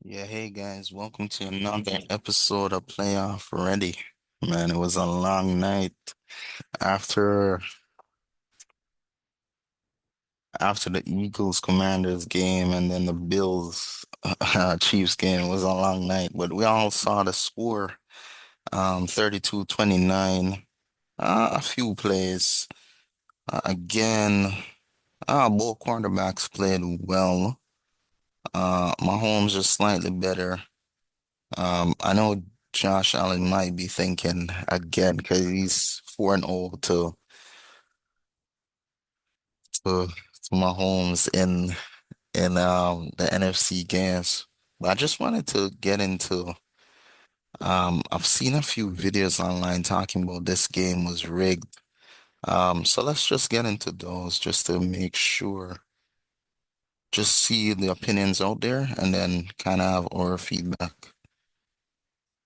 Yeah, hey guys, welcome to another episode of Playoff Ready. Man, it was a long night after after the Eagles Commanders game and then the Bills Chiefs game. It was a long night, but we all saw the score 32-29. A few plays. Again, both quarterbacks played well. Mahomes just slightly better. I know Josh Allen might be thinking again because he's 4-0 to to Mahomes in the NFC games. But I just wanted to get into I've seen a few videos online talking about this game was rigged. So let's just get into those just to make sure, just see the opinions out there and then kind of have our feedback.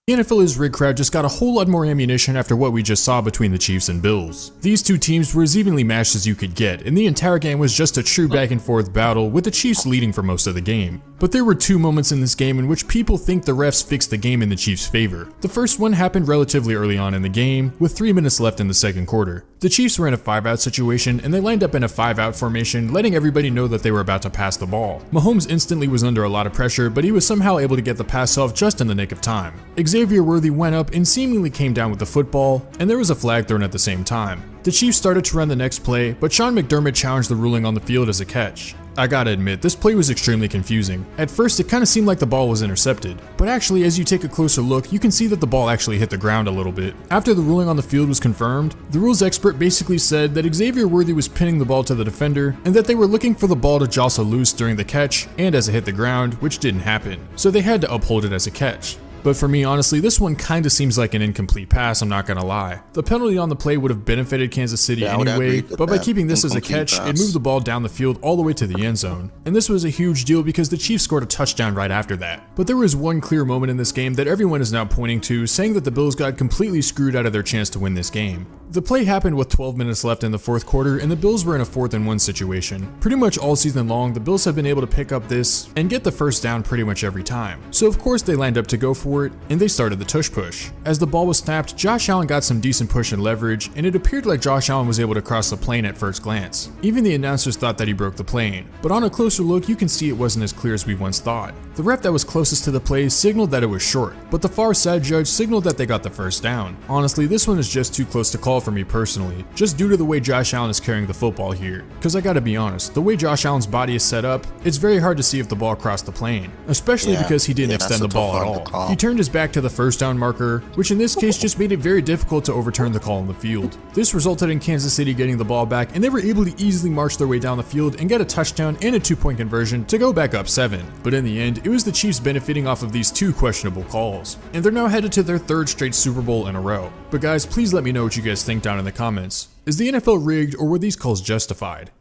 The NFL's rig crowd just got a whole lot more ammunition after what we just saw between the Chiefs and Bills. These two teams were as evenly matched as you could get, and the entire game was just a true back and forth battle, with the Chiefs leading for most of the game. But there were two moments in this game in which people think the refs fixed the game in the Chiefs' favor. The first one happened relatively early on in the game, with 3 minutes left in the second quarter. The Chiefs were in a 5-out situation, and they lined up in a 5-out formation, letting everybody know that they were about to pass the ball. Mahomes instantly was under a lot of pressure, but he was somehow able to get the pass off just in the nick of time. Xavier Worthy went up and seemingly came down with the football, and there was a flag thrown at the same time. The Chiefs started to run the next play, but Sean McDermott challenged the ruling on the field as a catch. I gotta admit, this play was extremely confusing. At first, it kinda seemed like the ball was intercepted, but actually, as you take a closer look, you can see that the ball actually hit the ground a little bit. After the ruling on the field was confirmed, the rules expert basically said that Xavier Worthy was pinning the ball to the defender, and that they were looking for the ball to jostle loose during the catch and as it hit the ground, which didn't happen, so they had to uphold it as a catch. But for me, honestly, this one kinda seems like an incomplete pass, I'm not gonna lie. The penalty on the play would have benefited Kansas City anyway, but by keeping this as a catch, it moved the ball down the field all the way to the end zone. And this was a huge deal because the Chiefs scored a touchdown right after that. But there was one clear moment in this game that everyone is now pointing to, saying that the Bills got completely screwed out of their chance to win this game. The play happened with 12 minutes left in the fourth quarter, and the Bills were in a 4th-and-1 situation. Pretty much all season long, the Bills have been able to pick up this and get the first down pretty much every time. So of course they lined up to go for it, and they started the tush push. As the ball was snapped, Josh Allen got some decent push and leverage, and it appeared like Josh Allen was able to cross the plane at first glance. Even the announcers thought that he broke the plane, but on a closer look you can see it wasn't as clear as we once thought. The ref that was closest to the play signaled that it was short, but the far side judge signaled that they got the first down. Honestly, this one is just too close to call for me personally, just due to the way Josh Allen is carrying the football here. Cause I gotta be honest, the way Josh Allen's body is set up, it's very hard to see if the ball crossed the plane, especially because he didn't extend the ball at all. He turned his back to the first down marker, which in this case just made it very difficult to overturn the call on the field. This resulted in Kansas City getting the ball back, and they were able to easily march their way down the field and get a touchdown and a 2-point conversion to go back up 7. But in the end, it was the Chiefs benefiting off of these two questionable calls, and they're now headed to their 3rd straight Super Bowl in a row. But guys, please let me know what you guys think down in the comments. Is the NFL rigged, or were these calls justified?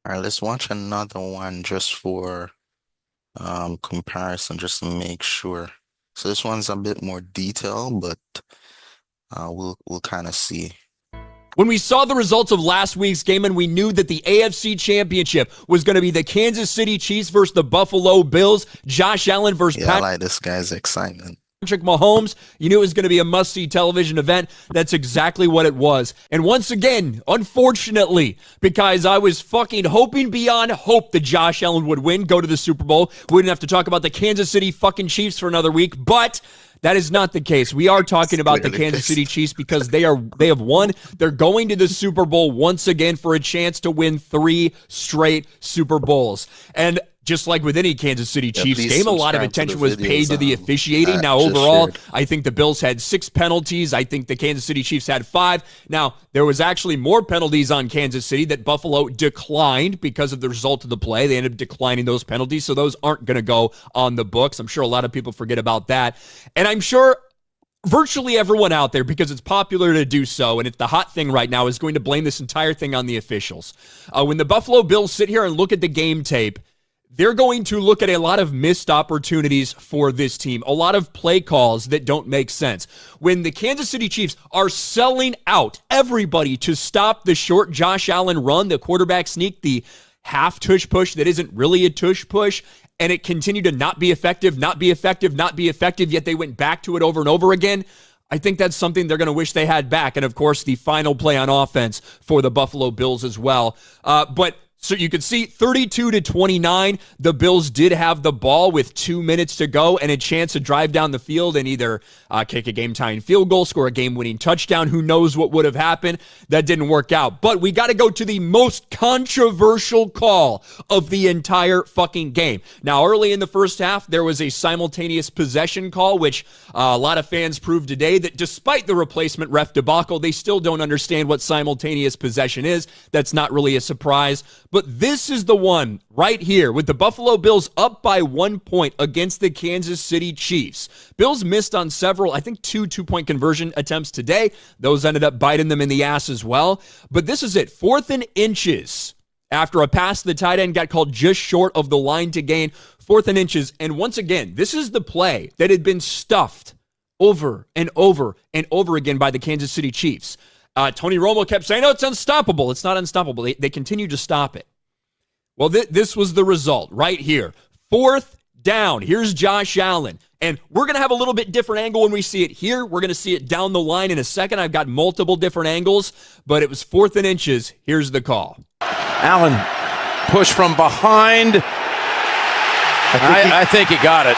All right, let's watch another one just for comparison, just to make sure. So this one's a bit more detailed, but we'll kind of see. When we saw the results of last week's game and we knew that the AFC Championship was going to be the Kansas City Chiefs versus the Buffalo Bills, Josh Allen versus I like this guy's excitement. Patrick Mahomes, you knew it was going to be a must-see television event. That's exactly what it was. And once again, unfortunately, because I was fucking hoping beyond hope that Josh Allen would win, go to the Super Bowl, we wouldn't have to talk about the Kansas City fucking Chiefs for another week, but that is not the case. We are talking about the Kansas City Chiefs because they have won. They're going to the Super Bowl once again for a chance to win 3 straight Super Bowls. And just like with any Kansas City Chiefs game, a lot of attention was paid to the officiating. Now, overall, I think the Bills had 6 penalties. I think the Kansas City Chiefs had 5. Now, there was actually more penalties on Kansas City that Buffalo declined because of the result of the play. They ended up declining those penalties, so those aren't going to go on the books. I'm sure a lot of people forget about that. And I'm sure virtually everyone out there, because it's popular to do so, and it's the hot thing right now, is going to blame this entire thing on the officials. When the Buffalo Bills sit here and look at the game tape, they're going to look at a lot of missed opportunities for this team, a lot of play calls that don't make sense. When the Kansas City Chiefs are selling out everybody to stop the short Josh Allen run, the quarterback sneak, the half tush push that isn't really a tush push, and it continued to not be effective, not be effective, not be effective, yet they went back to it over and over again. I think that's something they're going to wish they had back. And, of course, the final play on offense for the Buffalo Bills as well. So you could see 32-29, the Bills did have the ball with 2 minutes to go and a chance to drive down the field and either kick a game-tying field goal, score a game-winning touchdown. Who knows what would have happened? That didn't work out. But we got to go to the most controversial call of the entire fucking game. Now, early in the first half, there was a simultaneous possession call, which a lot of fans proved today that despite the replacement ref debacle, they still don't understand what simultaneous possession is. That's not really a surprise. But this is the one right here with the Buffalo Bills up by 1 point against the Kansas City Chiefs. Bills missed on several, I think 2 2-point conversion attempts today. Those ended up biting them in the ass as well. But this is it, 4th and inches. After a pass, the tight end got called just short of the line to gain, 4th and inches. And once again, this is the play that had been stuffed over and over and over again by the Kansas City Chiefs. Tony Romo kept saying, "Oh, it's unstoppable." It's not unstoppable. They continue to stop it. Well, this was the result right here. 4th down. Here's Josh Allen. And we're going to have a little bit different angle when we see it here. We're going to see it down the line in a second. I've got multiple different angles, but it was 4th and inches. Here's the call. Allen push from behind. I think he got it.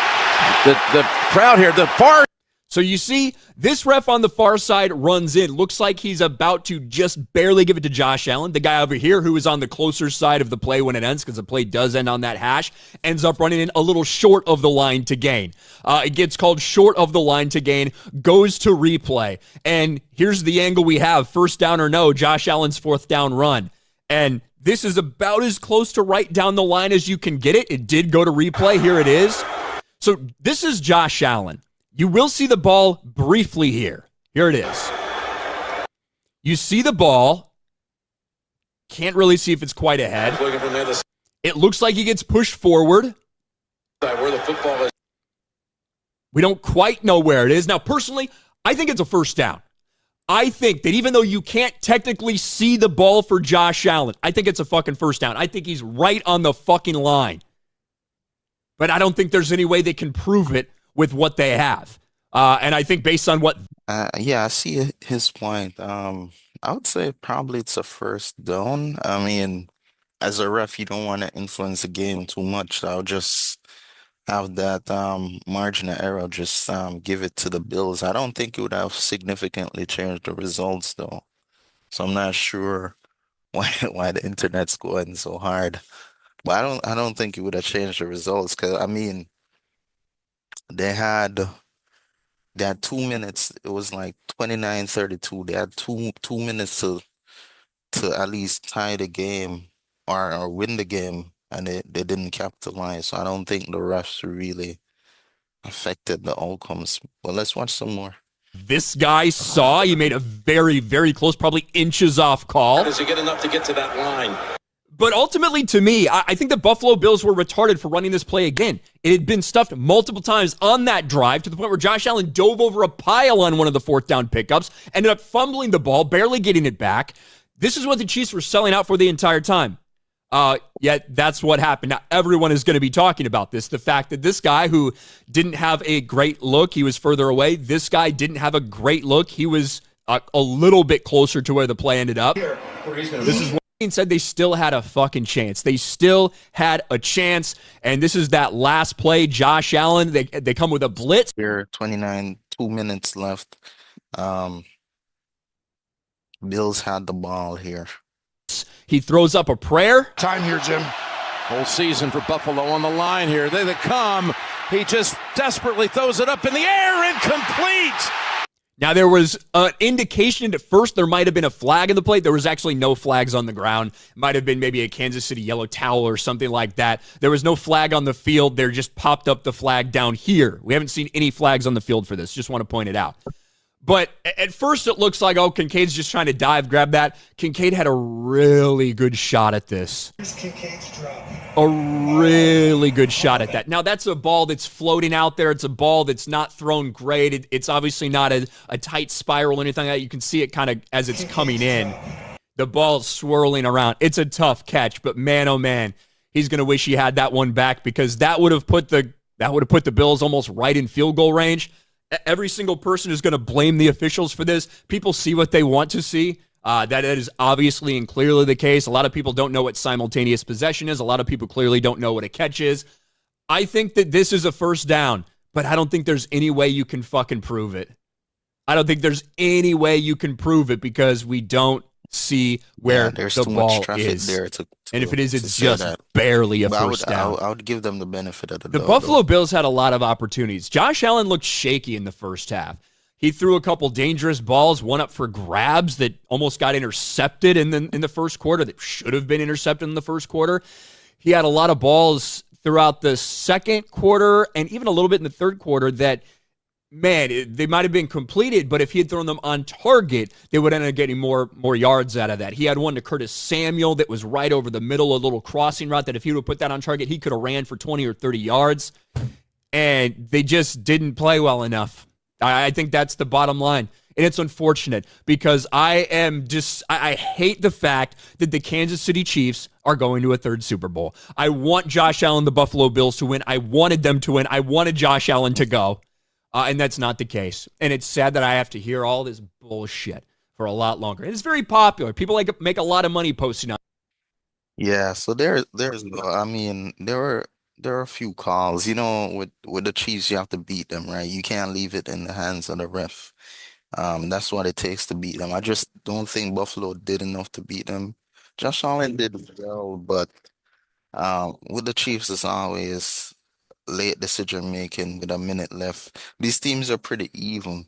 The crowd here, the far. So you see, this ref on the far side runs in. Looks like he's about to just barely give it to Josh Allen. The guy over here who is on the closer side of the play when it ends, because the play does end on that hash, ends up running in a little short of the line to gain. It gets called short of the line to gain, goes to replay. And here's the angle we have. 1st down or no, Josh Allen's 4th down run. And this is about as close to right down the line as you can get it. It did go to replay. Here it is. So this is Josh Allen. You will see the ball briefly here. Here it is. You see the ball. Can't really see if it's quite ahead. It looks like he gets pushed forward. Where the football is. We don't quite know where it is. Now, personally, I think it's a 1st down. I think that even though you can't technically see the ball for Josh Allen, I think it's a fucking 1st down. I think he's right on the fucking line. But I don't think there's any way they can prove it with what they have. And I think based on what... Yeah, I see his point. I would say probably it's a 1st down. I mean, as a ref, you don't want to influence the game too much. So I'll just have that margin of error, just give it to the Bills. I don't think it would have significantly changed the results, though. So I'm not sure why the internet's going so hard. But I don't think it would have changed the results, because I mean, they had 2 minutes. It was like 29-32. They had two minutes to at least tie the game or win the game, and they didn't capitalize. So I don't think the refs really affected the outcomes. But let's watch some more. This guy saw, he made a very, very close, probably inches off call. Does he get enough to get to that line? But ultimately, to me, I think the Buffalo Bills were retarded for running this play again. It had been stuffed multiple times on that drive to the point where Josh Allen dove over a pile on one of the 4th down pickups, ended up fumbling the ball, barely getting it back. This is what the Chiefs were selling out for the entire time. Yet that's what happened. Now, everyone is going to be talking about this. The fact that this guy who didn't have a great look, he was further away. This guy didn't have a great look. He was a little bit closer to where the play ended up. This is what said they still had a fucking chance. They still had a chance, and this is that last play. Josh Allen, they come with a blitz. Here, 2 minutes left. Bills had the ball here. He throws up a prayer. Time here, Jim. Whole season for Buffalo on the line here. They come. He just desperately throws it up in the air, incomplete. Now, there was an indication at first there might have been a flag in the play. There was actually no flags on the ground. It might have been maybe a Kansas City yellow towel or something like that. There was no flag on the field. There just popped up the flag down here. We haven't seen any flags on the field for this. Just want to point it out. But at first it looks like, oh, Kincaid's just trying to dive, grab that. Kincaid had a really good shot at this. A really good shot at that. Now, that's a ball that's floating out there. It's a ball that's not thrown great. It's obviously not a tight spiral or anything like that. You can see it kind of as it's coming in. The ball's swirling around. It's a tough catch, but man, oh man, he's going to wish he had that one back, because that would have put the Bills almost right in field goal range. Every single person is going to blame the officials for this. People see what they want to see. That is obviously and clearly the case. A lot of people don't know what simultaneous possession is. A lot of people clearly don't know what a catch is. I think that this is a first down, but I don't think there's any way you can fucking prove it. I don't think there's any way you can prove it, because we don't see where there's the too ball much traffic is. there to And if it is, to it's say just that. barely a But first down. I would give them the benefit of the The doubt, Buffalo though. Bills had a lot of opportunities. Josh Allen looked shaky in the first half. He threw a couple dangerous balls, one up for grabs that almost got intercepted in the first quarter, that should have been intercepted in the first quarter. He had a lot of balls throughout the second quarter and even a little bit in the third quarter that, man, they might have been completed, but if he had thrown them on target, they would end up getting more yards out of that. He had one to Curtis Samuel that was right over the middle, a little crossing route that if he would have put that on target, he could have ran for 20 or 30 yards. And they just didn't play well enough. I think that's the bottom line. And it's unfortunate, because I hate the fact that the Kansas City Chiefs are going to a third Super Bowl. I want Josh Allen, the Buffalo Bills, to win. I wanted them to win. I wanted Josh Allen to go. And that's not the case. And it's sad that I have to hear all this bullshit for a lot longer. And it's very popular. People make a lot of money posting on. Yeah, so I mean, there are a few calls. With the Chiefs, you have to beat them, right? You can't leave it in the hands of the ref. That's what it takes to beat them. I just don't think Buffalo did enough to beat them. Josh Allen did well, but with the Chiefs, it's always late decision making with a minute left. These teams are pretty even.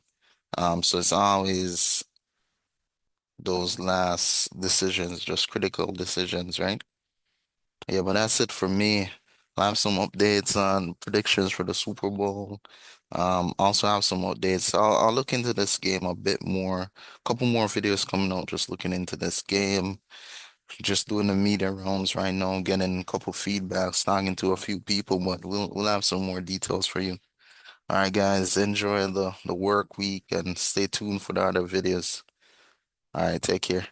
So it's always those last decisions, just critical decisions, right? Yeah, but that's it for me. I have some updates on predictions for the Super Bowl. Also have some updates. I'll look into this game a bit more. A couple more videos coming out just looking into this game. Just doing the media rounds right now, getting a couple feedbacks, talking to a few people, but we'll have some more details for you. All right, guys, enjoy the work week and stay tuned for the other videos. All right, take care.